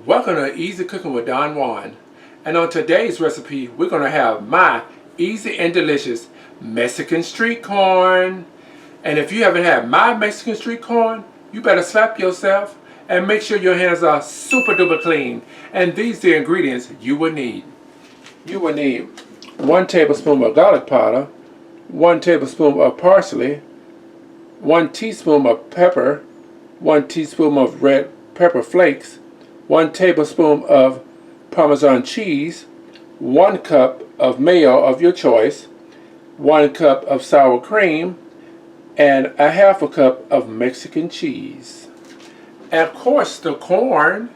Welcome to Easy Cooking with JUAN. And on today's recipe, we're going to have my easy and delicious Mexican street corn. And if you haven't had my Mexican street corn, you better slap yourself and make sure your hands are super duper clean. And these are the ingredients you will need. You will need 1 tablespoon of garlic powder, 1 tablespoon of parsley, 1 teaspoon of pepper, 1 teaspoon of red pepper flakes, 1 tablespoon of Parmesan cheese, 1 cup of mayo of your choice, 1 cup of sour cream, and a half a cup of Mexican cheese. And of course the corn.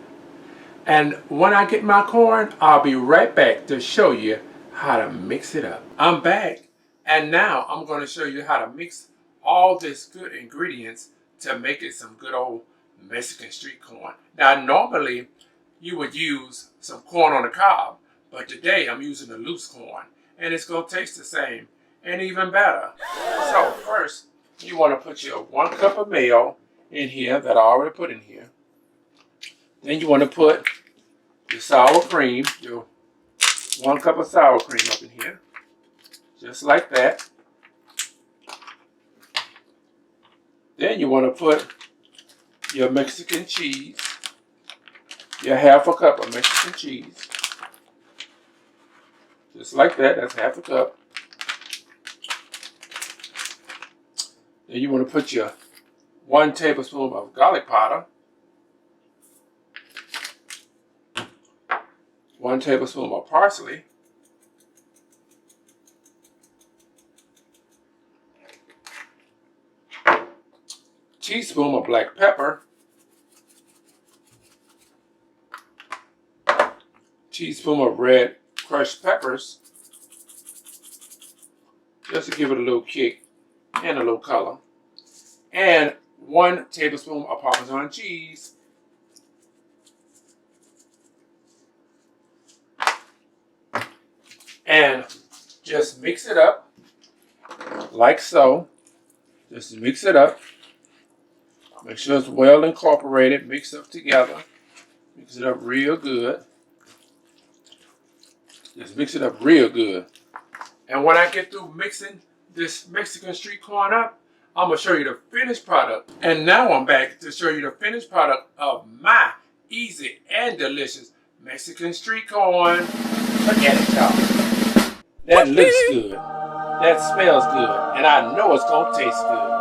And when I get my corn, I'll be right back to show you how to mix it up. I'm back, and now I'm going to show you how to mix all this good ingredients to make it some good old Mexican street corn. Now normally you would use some corn on the cob, but today I'm using the loose corn, and it's going to taste the same and even better. So first you want to put your 1 cup of mayo in here that I already put in here. Then you want to put your sour cream, your 1 cup of sour cream up in here, just like that. Then you want to put your Mexican cheese, your half a cup of Mexican cheese, just like that. That's half a cup. Then you want to put your 1 tablespoon of garlic powder, 1 tablespoon of parsley, teaspoon of black pepper, teaspoon of red crushed peppers, just to give it a little kick and a little color, and 1 tablespoon of Parmesan cheese, and just mix it up like so. Just mix it up. Make sure it's well incorporated, mixed up together. Mix it up real good. Just mix it up real good. And when I get through mixing this Mexican street corn up, I'm going to show you the finished product. And now I'm back to show you the finished product of my easy and delicious Mexican street corn. Look at it, y'all. That looks good. That smells good. And I know it's going to taste good.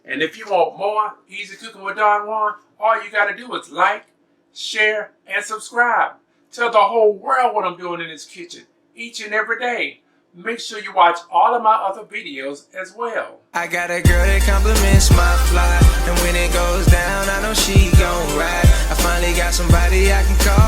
And if you want more Easy Cooking with JUAN, all you got to do is like, share, and subscribe. Tell the whole world what I'm doing in this kitchen each and every day. Make sure you watch all of my other videos as well. I got a girl that compliments my fly, and when it goes down, I know she gon' ride. I finally got somebody I can call.